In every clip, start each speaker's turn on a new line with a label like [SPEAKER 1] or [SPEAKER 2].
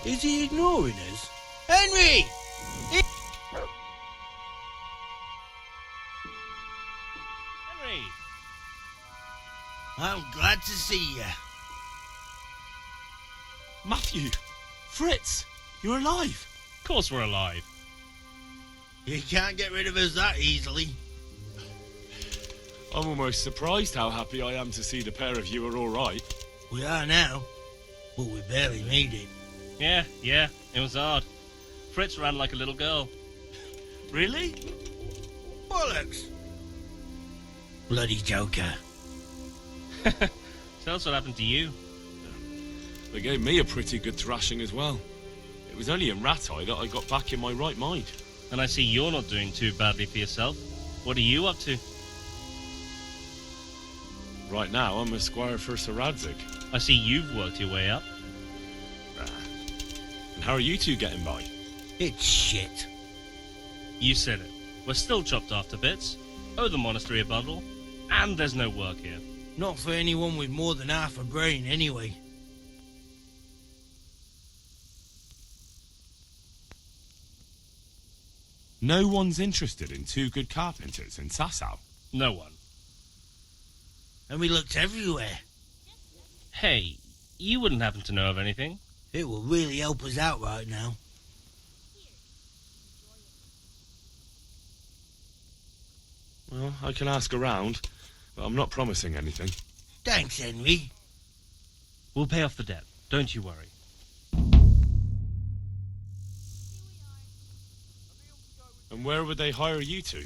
[SPEAKER 1] Is he ignoring us? Henry!
[SPEAKER 2] Henry!
[SPEAKER 1] I'm glad to see you.
[SPEAKER 3] Matthew! Fritz! You're alive!
[SPEAKER 2] Of course we're alive.
[SPEAKER 1] You can't get rid of us that easily.
[SPEAKER 3] I'm almost surprised how happy I am to see the pair of you are all right.
[SPEAKER 1] We are now, but we barely made it.
[SPEAKER 2] Yeah, it was hard. Fritz ran like a little girl.
[SPEAKER 3] Really?
[SPEAKER 1] Bollocks! Bloody joker.
[SPEAKER 2] Tell us what happened to you.
[SPEAKER 3] They gave me a pretty good thrashing as well. It was only in Rat-Eye that I got back in my right mind.
[SPEAKER 2] And I see you're not doing too badly for yourself. What are you up to?
[SPEAKER 3] Right now, I'm a squire for Sir Radzig.
[SPEAKER 2] I see you've worked your way up.
[SPEAKER 3] And how are you two getting by?
[SPEAKER 1] It's shit.
[SPEAKER 2] You said it. We're still chopped off to bits. Owe the monastery a bundle. And there's no work here.
[SPEAKER 1] Not for anyone with more than half a brain, anyway.
[SPEAKER 3] No one's interested in two good carpenters in Sasau.
[SPEAKER 2] No one.
[SPEAKER 1] And we looked everywhere.
[SPEAKER 2] Hey, you wouldn't happen to know of anything?
[SPEAKER 1] It will really help us out right now.
[SPEAKER 3] Well, I can ask around, but I'm not promising anything.
[SPEAKER 1] Thanks, Henry.
[SPEAKER 2] We'll pay off the debt. Don't you worry.
[SPEAKER 3] And where would they hire you to?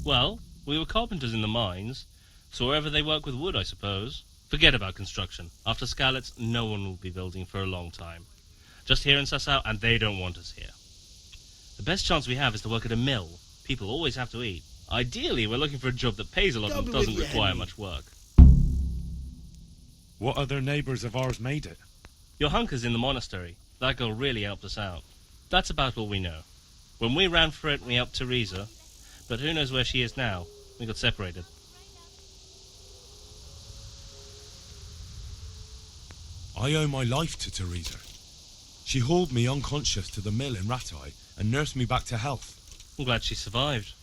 [SPEAKER 2] Well, we were carpenters in the mines, so wherever they work with wood, I suppose. Forget about construction. After Skalitz, no one will be building for a long time. Just here in Sasau, and they don't want us here. The best chance we have is to work at a mill. People always have to eat. Ideally, we're looking for a job that pays a lot and doesn't require much work.
[SPEAKER 3] What other neighbours of ours made it?
[SPEAKER 2] Your hunker's in the monastery. That girl really helped us out. That's about all we know. When we ran for it, we helped Teresa, but who knows where she is now? We got separated.
[SPEAKER 3] I owe my life to Teresa. She hauled me unconscious to the mill in Rat-Eye and nursed me back to health.
[SPEAKER 2] I'm glad she survived.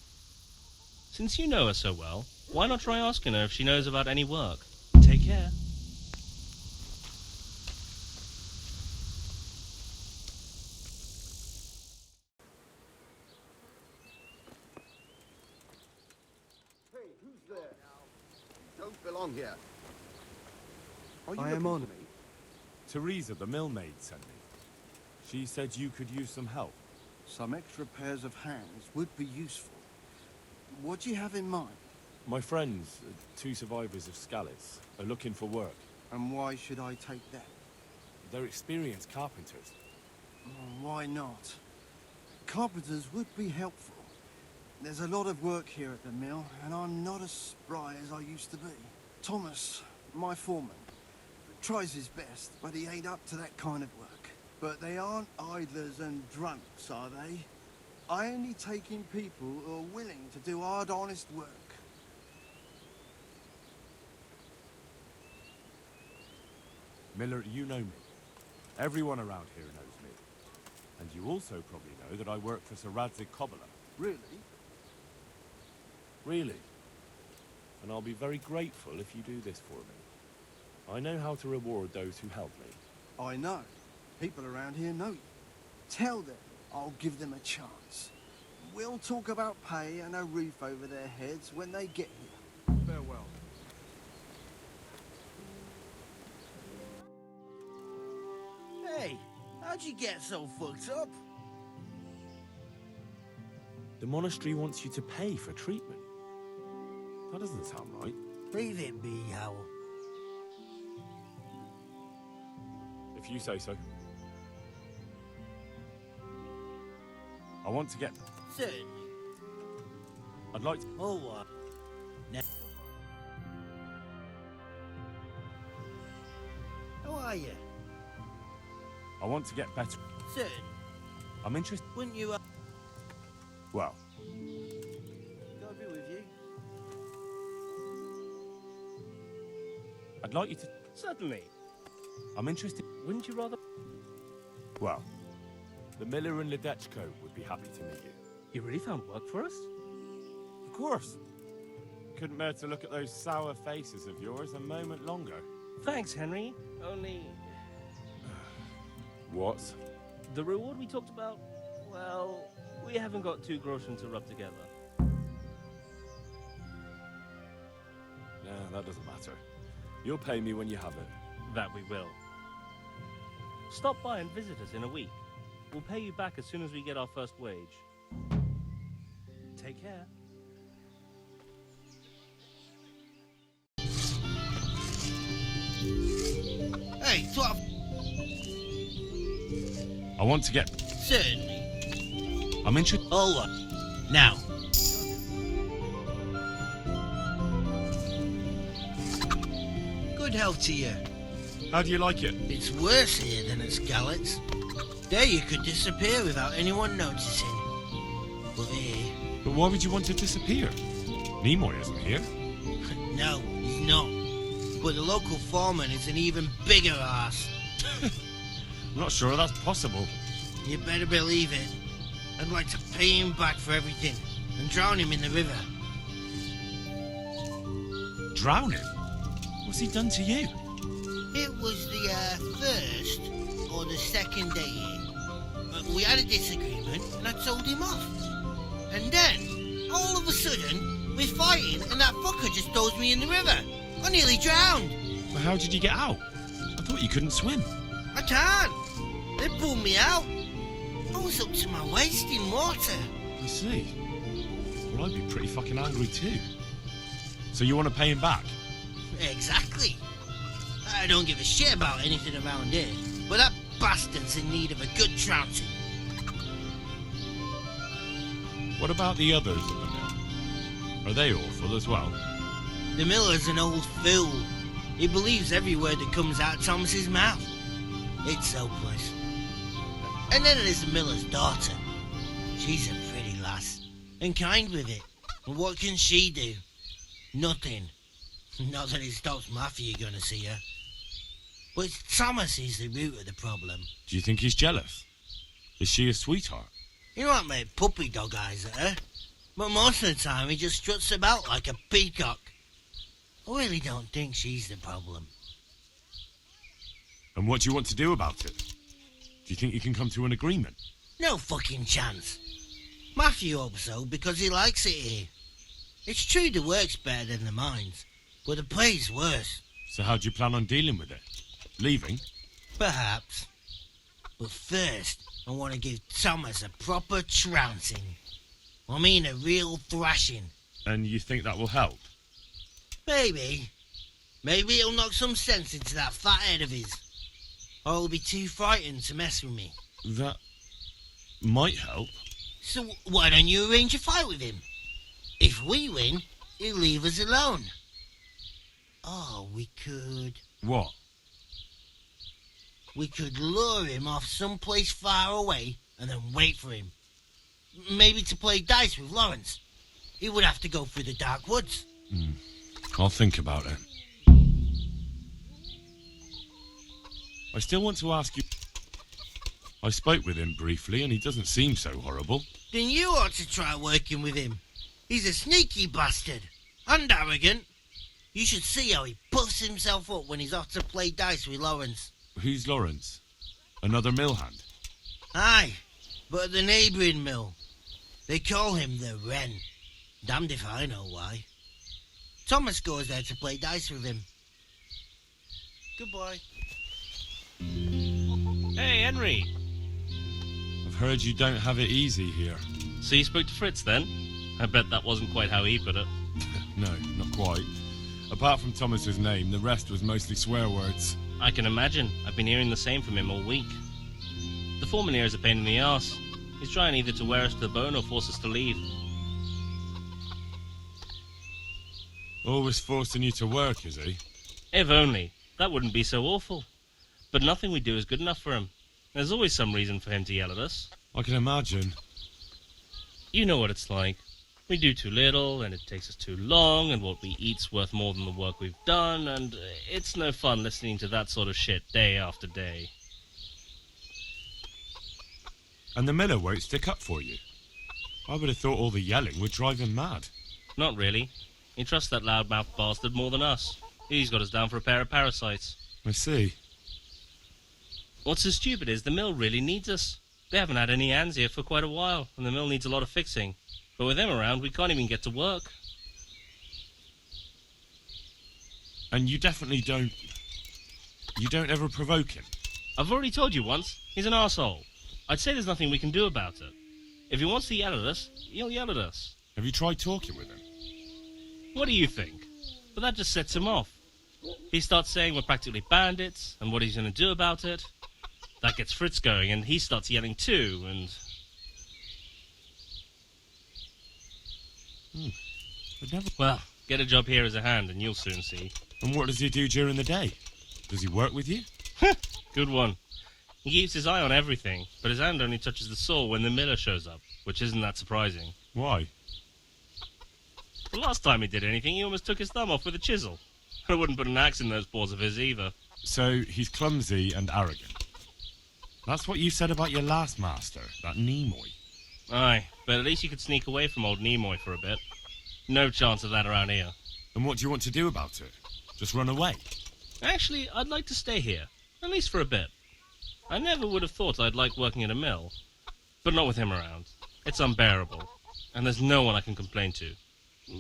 [SPEAKER 2] Since you know her so well, why not try asking her if she knows about any work? Take care.
[SPEAKER 4] Hey, who's there? Don't belong here.
[SPEAKER 5] I am on.
[SPEAKER 3] Teresa, the millmaid, sent me. She said you could use some help.
[SPEAKER 5] Some extra pairs of hands would be useful. What do you have in mind?
[SPEAKER 3] My friends, two survivors of Skalitz, are looking for work.
[SPEAKER 5] And why should I take them?
[SPEAKER 3] They're experienced carpenters.
[SPEAKER 5] Why not? Carpenters would be helpful. There's a lot of work here at the mill, and I'm not as spry as I used to be. Thomas, my foreman, tries his best, but he ain't up to that kind of work. But they aren't idlers and drunks, are they? I only take in people who are willing to do hard, honest work.
[SPEAKER 3] Miller, you know me. Everyone around here knows me. And you also probably know that I work for Sir Radzig Cobbler.
[SPEAKER 5] Really?
[SPEAKER 3] Really? And I'll be very grateful if you do this for me. I know how to reward those who help me.
[SPEAKER 5] I know. People around here know you. Tell them I'll give them a chance. We'll talk about pay and a roof over their heads when they get here. Farewell.
[SPEAKER 1] Hey, how'd you get so fucked up?
[SPEAKER 3] The monastery wants you to pay for treatment. That doesn't sound right.
[SPEAKER 1] Leave it be, Howell.
[SPEAKER 3] If you say so. I want to get...
[SPEAKER 1] Certainly.
[SPEAKER 3] I'd like to...
[SPEAKER 1] Oh, what? Now... How are you?
[SPEAKER 3] I want to get better.
[SPEAKER 1] Certainly.
[SPEAKER 3] I'm interested...
[SPEAKER 1] Wouldn't you...
[SPEAKER 3] Well,
[SPEAKER 1] God be with you.
[SPEAKER 3] I'd like you to...
[SPEAKER 2] Certainly.
[SPEAKER 3] I'm interested...
[SPEAKER 2] Wouldn't you rather...
[SPEAKER 3] Well, the miller and Ledechko would be happy to meet you.
[SPEAKER 2] You really found work for us?
[SPEAKER 3] Of course. Couldn't bear to look at those sour faces of yours a moment longer.
[SPEAKER 2] Thanks, Henry. Only...
[SPEAKER 3] What?
[SPEAKER 2] the reward we talked about, well, we haven't got 2 groschen to rub together.
[SPEAKER 3] Nah, that doesn't matter. You'll pay me when you have it.
[SPEAKER 2] That we will. Stop by and visit us in a week. We'll pay you back as soon as we get our first wage. Take care.
[SPEAKER 1] Hey, what?
[SPEAKER 3] I want to get...
[SPEAKER 1] Certainly.
[SPEAKER 3] I'm interested...
[SPEAKER 1] All right. Now. Good health to you.
[SPEAKER 3] How do you like it?
[SPEAKER 1] It's worse here than at Skalitz. There you could disappear without anyone noticing. But here...
[SPEAKER 3] But why would you want to disappear? Nimoy isn't here.
[SPEAKER 1] No, he's not. But the local foreman is an even bigger ass.
[SPEAKER 3] I'm not sure that's possible.
[SPEAKER 1] You better believe it. I'd like to pay him back for everything and drown him in the river.
[SPEAKER 3] Drown him? What's he done to you?
[SPEAKER 1] It was the first or the second day here. We had a disagreement and I told him off. And then, all of a sudden, we're fighting and that fucker just throws me in the river. I nearly drowned.
[SPEAKER 3] Well, how did you get out? I thought you couldn't swim.
[SPEAKER 1] I can't. They pulled me out. I was up to my waist in water.
[SPEAKER 3] I see. Well, I'd be pretty fucking angry too. So you want to pay him back?
[SPEAKER 1] Exactly. I don't give a shit about anything around here, but that bastard's in need of a good trouncing.
[SPEAKER 3] What about the others at the mill? Are they awful as well?
[SPEAKER 1] The miller's an old fool. He believes every word that comes out of Thomas's mouth. It's hopeless. And then there's the miller's daughter. She's a pretty lass, and kind with it. And what can she do? Nothing. Not that it stops Matthew going to see her. But it's Thomas who's the root of the problem.
[SPEAKER 3] Do you think he's jealous? Is she a sweetheart?
[SPEAKER 1] He might make puppy dog eyes at her, but most of the time he just struts about like a peacock. I really don't think she's the problem.
[SPEAKER 3] And what do you want to do about it? Do you think you can come to an agreement?
[SPEAKER 1] No fucking chance. Matthew hopes so because he likes it here. It's true the work's better than the mines, but the pay's worse.
[SPEAKER 3] So how do you plan on dealing with it? Leaving?
[SPEAKER 1] Perhaps. But first, I want to give Thomas a proper trouncing. I mean a real thrashing.
[SPEAKER 3] And you think that will help?
[SPEAKER 1] Maybe. Maybe it'll knock some sense into that fat head of his. Or he'll be too frightened to mess with me.
[SPEAKER 3] That might help.
[SPEAKER 1] So why don't you arrange a fight with him? If we win, he'll leave us alone. Oh, we could...
[SPEAKER 3] What?
[SPEAKER 1] We could lure him off someplace far away and then wait for him. Maybe to play dice with Lawrence. He would have to go through the dark woods.
[SPEAKER 3] I'll think about it. I still want to ask you... I spoke with him briefly and he doesn't seem so horrible.
[SPEAKER 1] Then you ought to try working with him. He's a sneaky bastard. And arrogant. You should see how he puffs himself up when he's off to play dice with Lawrence.
[SPEAKER 3] Who's Lawrence? Another mill hand?
[SPEAKER 1] Aye, but at the neighbouring mill. They call him the Wren. Damned if I know why. Thomas goes there to play dice with him. Goodbye.
[SPEAKER 2] Hey, Henry.
[SPEAKER 3] I've heard you don't have it easy here.
[SPEAKER 2] So you spoke to Fritz then? I bet that wasn't quite how he put it.
[SPEAKER 3] No, not quite. Apart from Thomas's name, the rest was mostly swear words.
[SPEAKER 2] I can imagine. I've been hearing the same from him all week. The foreman here is a pain in the arse. He's trying either to wear us to the bone or force us to leave.
[SPEAKER 3] Always forcing you to work, is he?
[SPEAKER 2] If only. That wouldn't be so awful. But nothing we do is good enough for him. There's always some reason for him to yell at us.
[SPEAKER 3] I can imagine.
[SPEAKER 2] You know what it's like. We do too little, and it takes us too long, and what we eat's worth more than the work we've done, and it's no fun listening to that sort of shit day after day.
[SPEAKER 3] And the miller won't stick up for you? I would have thought all the yelling would drive him mad.
[SPEAKER 2] Not really. He trusts that loudmouth bastard more than us. He's got us down for a pair of parasites.
[SPEAKER 3] I see.
[SPEAKER 2] What's so stupid is the mill really needs us. They haven't had any hands here for quite a while, and the mill needs a lot of fixing. But with them around, we can't even get to work.
[SPEAKER 3] And you definitely don't... You don't ever provoke him?
[SPEAKER 2] I've already told you once, he's an arsehole. I'd say there's nothing we can do about it. If he wants to yell at us, he'll yell at us.
[SPEAKER 3] Have you tried talking with him?
[SPEAKER 2] What do you think? But that just sets him off. He starts saying we're practically bandits, and what he's going to do about it. That gets Fritz going, and he starts yelling too, and...
[SPEAKER 3] I'd never...
[SPEAKER 2] Well, get a job here as a hand, and you'll soon see.
[SPEAKER 3] And what does he do during the day? Does he work with you?
[SPEAKER 2] Good one. He keeps his eye on everything, but his hand only touches the saw when the miller shows up, which isn't that surprising.
[SPEAKER 3] Why?
[SPEAKER 2] The last time he did anything, he almost took his thumb off with a chisel. I wouldn't put an axe in those paws of his either.
[SPEAKER 3] So he's clumsy and arrogant. That's what you said about your last master, that Nimoy.
[SPEAKER 2] Aye, but at least you could sneak away from old Nimoy for a bit. No chance of that around here.
[SPEAKER 3] And what do you want to do about it? Just run away?
[SPEAKER 2] Actually, I'd like to stay here, at least for a bit. I never would have thought I'd like working at a mill, but not with him around. It's unbearable, and there's no one I can complain to.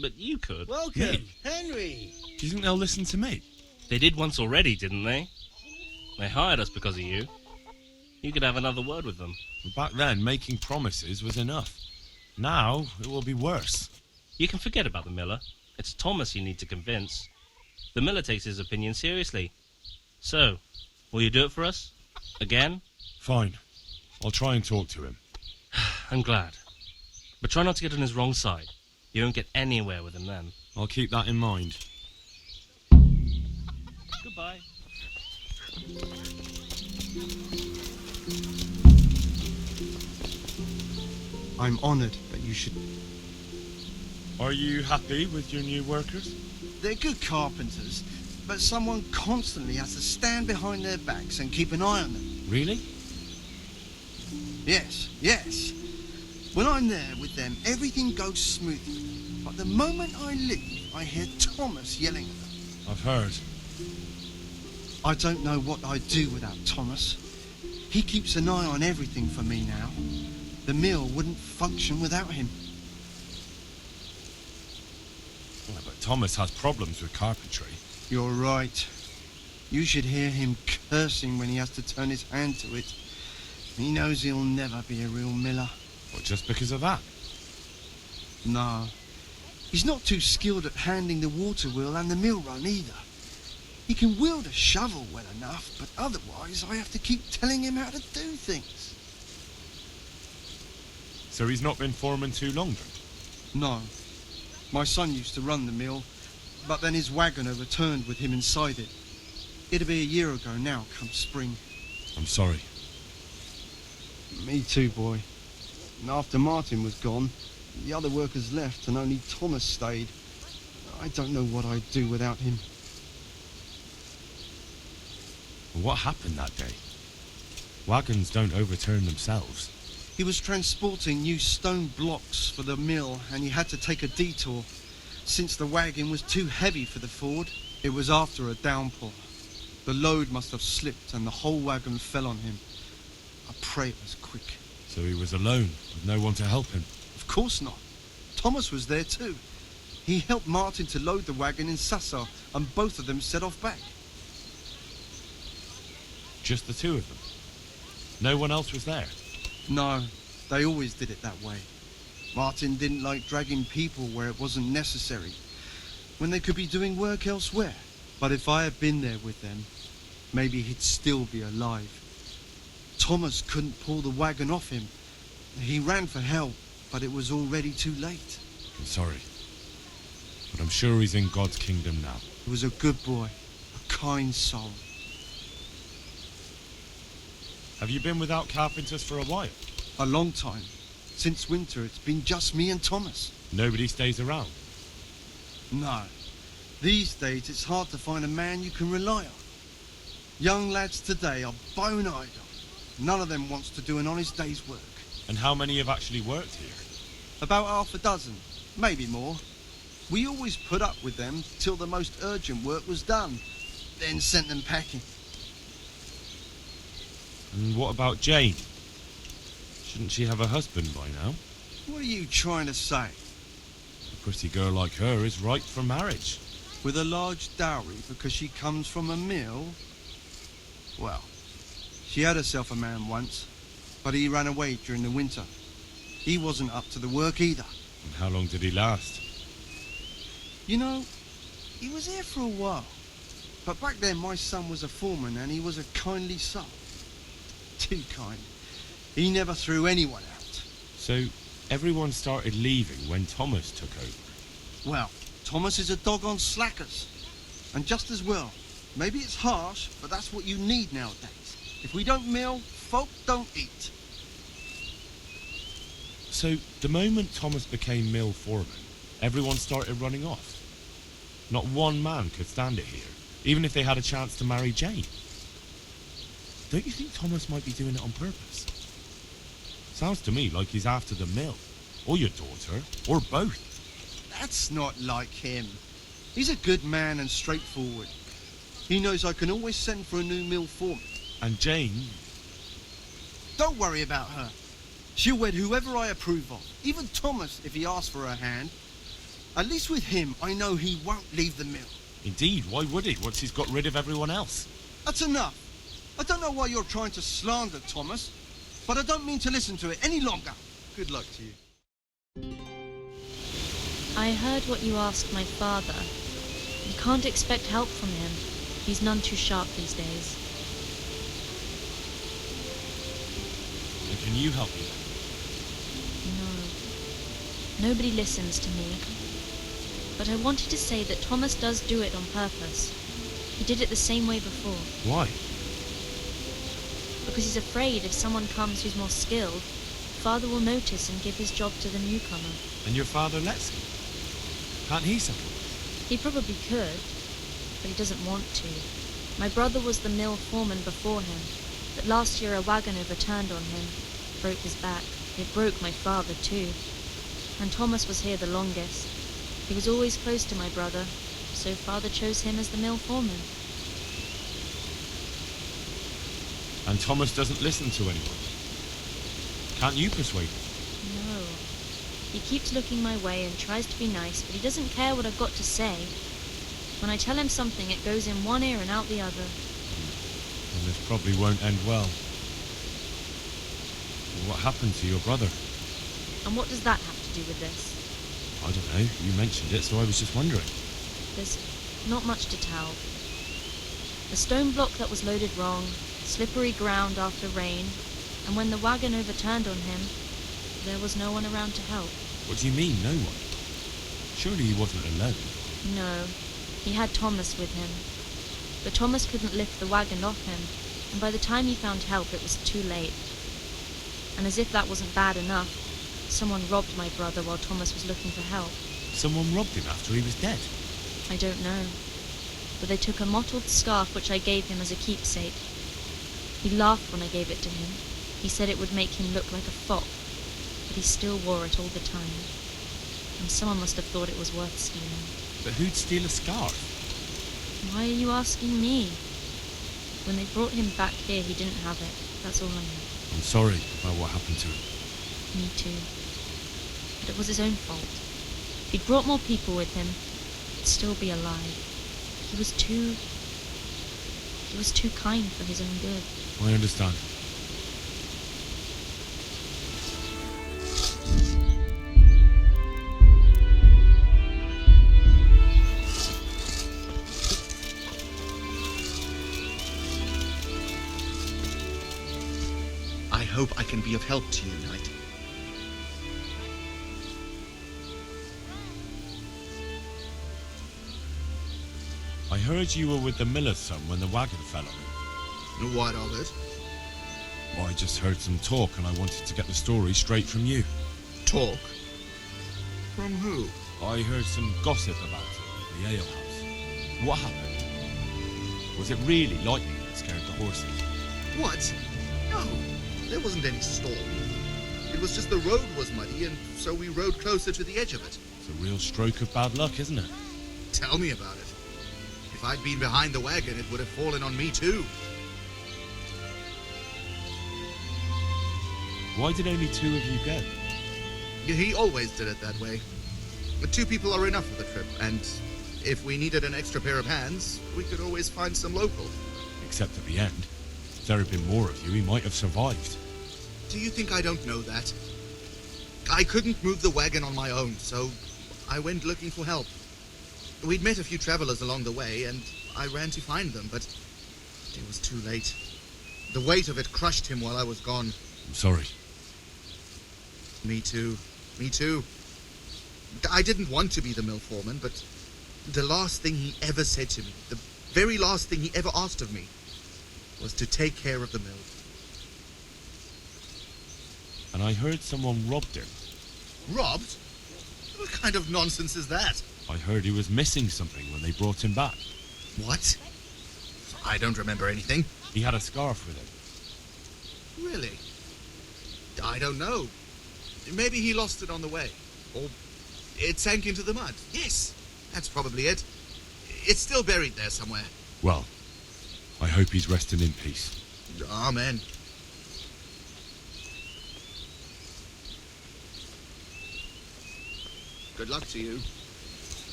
[SPEAKER 2] But you could.
[SPEAKER 1] Welcome,
[SPEAKER 3] Me?
[SPEAKER 1] Henry.
[SPEAKER 3] Do you think they'll listen to me?
[SPEAKER 2] They did once already, didn't they? They hired us because of you. You could have another word with them.
[SPEAKER 3] Back then, making promises was enough. Now, it will be worse.
[SPEAKER 2] You can forget about the miller. It's Thomas you need to convince. The miller takes his opinion seriously. So, will you do it for us? Again?
[SPEAKER 3] Fine. I'll try and talk to him.
[SPEAKER 2] I'm glad. But try not to get on his wrong side. You won't get anywhere with him then.
[SPEAKER 3] I'll keep that in mind.
[SPEAKER 2] Goodbye.
[SPEAKER 5] I'm honoured that you should...
[SPEAKER 3] Are you happy with your new workers?
[SPEAKER 5] They're good carpenters, but someone constantly has to stand behind their backs and keep an eye on them.
[SPEAKER 3] Really?
[SPEAKER 5] Yes. When I'm there with them, everything goes smoothly. But the moment I leave, I hear Thomas yelling at them.
[SPEAKER 3] I've heard.
[SPEAKER 5] I don't know what I'd do without Thomas. He keeps an eye on everything for me now. The mill wouldn't function without him.
[SPEAKER 3] Well, but Thomas has problems with carpentry.
[SPEAKER 5] You're right. You should hear him cursing when he has to turn his hand to it. He knows he'll never be a real miller.
[SPEAKER 3] Well, just because of that?
[SPEAKER 5] No. He's not too skilled at handling the water wheel and the mill run either. He can wield a shovel well enough, but otherwise I have to keep telling him how to do things.
[SPEAKER 3] So he's not been foreman too long then?
[SPEAKER 5] No. My son used to run the mill, but then his wagoner returned with him inside it. It'll be a year ago now, come spring.
[SPEAKER 3] I'm sorry.
[SPEAKER 5] Me too, boy. And after Martin was gone, the other workers left and only Thomas stayed. I don't know what I'd do without him.
[SPEAKER 3] What happened that day? Wagons don't overturn themselves.
[SPEAKER 5] He was transporting new stone blocks for the mill and he had to take a detour. Since the wagon was too heavy for the Ford, it was after a downpour. The load must have slipped and the whole wagon fell on him. I pray it was quick.
[SPEAKER 3] So he was alone, with no one to help him.
[SPEAKER 5] Of course not. Thomas was there too. He helped Martin to load the wagon in Sassa and both of them set off back.
[SPEAKER 3] Just the two of them? No one else was there?
[SPEAKER 5] No, they always did it that way. Martin didn't like dragging people where it wasn't necessary, when they could be doing work elsewhere. But if I had been there with them, maybe he'd still be alive. Thomas couldn't pull the wagon off him. He ran for help, but it was already too late.
[SPEAKER 3] I'm sorry. But I'm sure he's in God's kingdom now.
[SPEAKER 5] He was a good boy, a kind soul.
[SPEAKER 3] Have you been without carpenters for a while?
[SPEAKER 5] A long time. Since winter, it's been just me and Thomas.
[SPEAKER 3] Nobody stays around?
[SPEAKER 5] No. These days, it's hard to find a man you can rely on. Young lads today are bone idle. None of them wants to do an honest day's work.
[SPEAKER 3] And how many have actually worked here?
[SPEAKER 5] About half a dozen, maybe more. We always put up with them till the most urgent work was done, then sent them packing.
[SPEAKER 3] And what about Jane? Shouldn't she have a husband by now?
[SPEAKER 5] What are you trying to say?
[SPEAKER 3] A pretty girl like her is ripe for marriage.
[SPEAKER 5] With a large dowry because she comes from a mill? Well, she had herself a man once, but he ran away during the winter. He wasn't up to the work either.
[SPEAKER 3] And how long did he last?
[SPEAKER 5] You know, he was here for a while. But back then my son was a foreman and he was a kindly soul. Too kind. He never threw anyone out.
[SPEAKER 3] So, everyone started leaving when Thomas took over.
[SPEAKER 5] Well, Thomas is a dog on slackers. And just as well. Maybe it's harsh, but that's what you need nowadays. If we don't mill, folk don't eat.
[SPEAKER 3] So, the moment Thomas became mill foreman, everyone started running off. Not one man could stand it here, even if they had a chance to marry Jane. Don't you think Thomas might be doing it on purpose? Sounds to me like he's after the mill, or your daughter, or both.
[SPEAKER 5] That's not like him. He's a good man and straightforward. He knows I can always send for a new mill foreman.
[SPEAKER 3] And Jane?
[SPEAKER 5] Don't worry about her. She'll wed whoever I approve of, even Thomas if he asks for her hand. At least with him, I know he won't leave the mill.
[SPEAKER 3] Indeed, why would he, once he's got rid of everyone else?
[SPEAKER 5] That's enough. I don't know why you're trying to slander Thomas, but I don't mean to listen to it any longer. Good luck to you.
[SPEAKER 6] I heard what you asked my father. You can't expect help from him. He's none too sharp these days.
[SPEAKER 3] And can you help me then?
[SPEAKER 6] No. Nobody listens to me. But I wanted to say that Thomas does do it on purpose. He did it the same way before.
[SPEAKER 3] Why?
[SPEAKER 6] Because he's afraid if someone comes who's more skilled, Father will notice and give his job to the newcomer.
[SPEAKER 3] And your father lets him? Can't he settle this?
[SPEAKER 6] He probably could, but he doesn't want to. My brother was the mill foreman before him, but last year a wagon overturned on him, broke his back. It broke my father too. And Thomas was here the longest. He was always close to my brother, so Father chose him as the mill foreman.
[SPEAKER 3] And Thomas doesn't listen to anyone? Can't you persuade him?
[SPEAKER 6] No. He keeps looking my way and tries to be nice, but he doesn't care what I've got to say. When I tell him something, it goes in one ear and out the other.
[SPEAKER 3] And this probably won't end well. What happened to your brother?
[SPEAKER 6] And what does that have to do with this?
[SPEAKER 3] I don't know. You mentioned it, so I was just wondering.
[SPEAKER 6] There's not much to tell. A stone block that was loaded wrong, slippery ground after rain, and when the wagon overturned on him, there was no one around to help.
[SPEAKER 3] What do you mean, no one? Surely he wasn't alone.
[SPEAKER 6] No, he had Thomas with him. But Thomas couldn't lift the wagon off him, and by the time he found help, it was too late. And as if that wasn't bad enough, someone robbed my brother while Thomas was looking for help.
[SPEAKER 3] Someone robbed him after he was dead?
[SPEAKER 6] I don't know. But they took a mottled scarf which I gave him as a keepsake. He laughed when I gave it to him. He said it would make him look like a fop, but he still wore it all the time. And someone must have thought it was worth stealing.
[SPEAKER 3] But who'd steal a scarf?
[SPEAKER 6] Why are you asking me? When they brought him back here, he didn't have it. That's all I know.
[SPEAKER 3] I'm sorry about what happened to him.
[SPEAKER 6] Me too. But it was his own fault. If he'd brought more people with him, he'd still be alive. He was too kind for his own good.
[SPEAKER 3] I understand.
[SPEAKER 7] I hope I can be of help to you, Knight.
[SPEAKER 3] I heard you were with the miller's son when the wagon fell on him.
[SPEAKER 7] And what of it?
[SPEAKER 3] I just heard some talk and I wanted to get the story straight from you.
[SPEAKER 7] Talk? From who?
[SPEAKER 3] I heard some gossip about it at the alehouse. What happened? Was it really lightning that scared the horses?
[SPEAKER 7] What? No, there wasn't any storm. It was just the road was muddy, and so we rode closer to the edge of it.
[SPEAKER 3] It's a real stroke of bad luck, isn't it?
[SPEAKER 7] Tell me about it. If I'd been behind the wagon, it would have fallen on me too.
[SPEAKER 3] Why did only 2 of you go?
[SPEAKER 7] He always did it that way. But 2 people are enough for the trip, and if we needed an extra pair of hands, we could always find some local.
[SPEAKER 3] Except at the end. If there had been more of you, he might have survived.
[SPEAKER 7] Do you think I don't know that? I couldn't move the wagon on my own, so I went looking for help. We'd met a few travelers along the way, and I ran to find them, but it was too late. The weight of it crushed him while I was gone.
[SPEAKER 3] I'm sorry.
[SPEAKER 7] Me too. Me too. I didn't want to be the mill foreman, but the last thing he ever said to me, the very last thing he ever asked of me, was to take care of the mill.
[SPEAKER 3] And I heard someone robbed him.
[SPEAKER 7] Robbed? What kind of nonsense is that?
[SPEAKER 3] I heard he was missing something when they brought him back.
[SPEAKER 7] What? I don't remember anything.
[SPEAKER 3] He had a scarf with him.
[SPEAKER 7] Really? I don't know. Maybe he lost it on the way. Or it sank into the mud. Yes, that's probably it. It's still buried there somewhere.
[SPEAKER 3] Well, I hope he's resting in peace.
[SPEAKER 7] Amen. Good luck to you.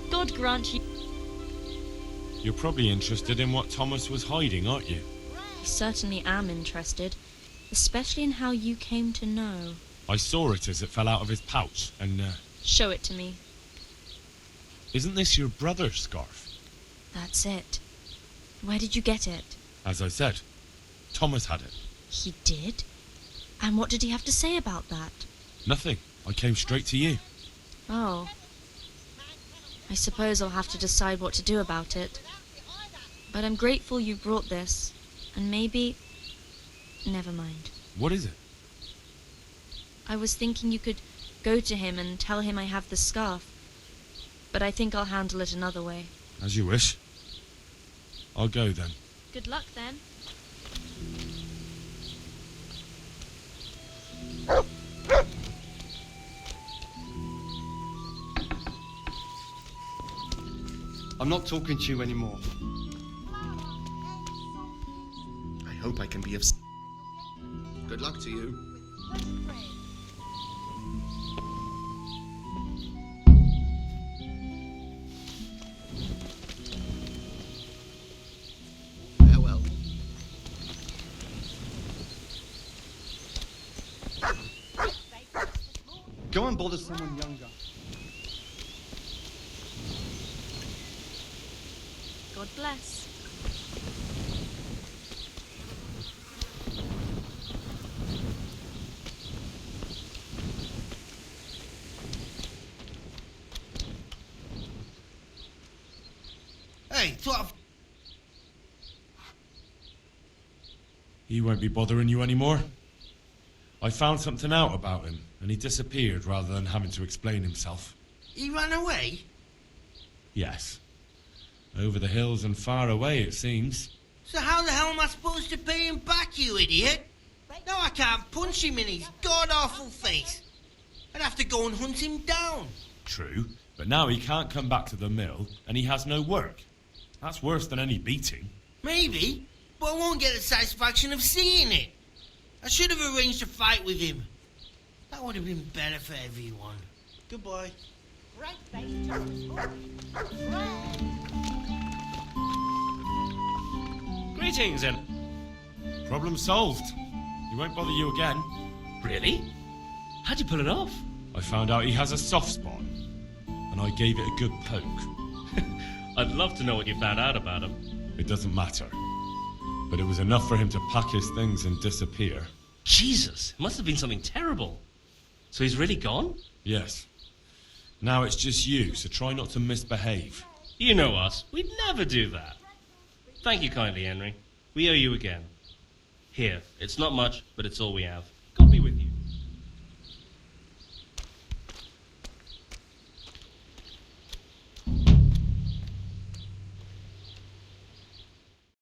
[SPEAKER 6] God grant you.
[SPEAKER 3] You're probably interested in what Thomas was hiding, aren't you?
[SPEAKER 6] I certainly am interested, especially in how you came to know.
[SPEAKER 3] I saw it as it fell out of his pouch, and,
[SPEAKER 6] Show it to me.
[SPEAKER 3] isn't this your brother's scarf?
[SPEAKER 6] That's it. Where did you get it?
[SPEAKER 3] As I said, Thomas had it.
[SPEAKER 6] He did? And what did he have to say about that?
[SPEAKER 3] Nothing. I came straight to you.
[SPEAKER 6] Oh. I suppose I'll have to decide what to do about it. But I'm grateful you brought this, and maybe... Never mind.
[SPEAKER 3] What is it?
[SPEAKER 6] I was thinking you could go to him and tell him I have the scarf. But I think I'll handle it another way.
[SPEAKER 3] As you wish. I'll go then.
[SPEAKER 6] Good luck then.
[SPEAKER 5] I'm not talking to you anymore.
[SPEAKER 7] I hope I can be of... Good luck to you. Farewell.
[SPEAKER 5] Go and bother someone younger.
[SPEAKER 6] God bless.
[SPEAKER 1] Hey, what?
[SPEAKER 3] He won't be bothering you anymore. I found something out about him, and he disappeared rather than having to explain himself.
[SPEAKER 1] He ran away?
[SPEAKER 3] Yes. Over the hills and far away, it seems.
[SPEAKER 1] So how the hell am I supposed to pay him back, you idiot? Now I can't punch him in his god-awful face. I'd have to go and hunt him down.
[SPEAKER 3] True, but now he can't come back to the mill, and he has no work. That's worse than any beating.
[SPEAKER 1] Maybe, but I won't get the satisfaction of seeing it. I should have arranged a fight with him. That would have been better for everyone. Goodbye.
[SPEAKER 2] Greetings, and...
[SPEAKER 3] Problem solved. He won't bother you again.
[SPEAKER 2] Really? How'd you pull it off?
[SPEAKER 3] I found out he has a soft spot, and I gave it a good poke.
[SPEAKER 2] I'd love to know what you found out about him.
[SPEAKER 3] It doesn't matter. But it was enough for him to pack his things and disappear.
[SPEAKER 2] Jesus, it must have been something terrible. So he's really gone?
[SPEAKER 3] Yes. Now it's just you, so try not to misbehave.
[SPEAKER 2] You know us. We'd never do that. Thank you kindly, Henry. We owe you again. Here, it's not much, but it's all we have.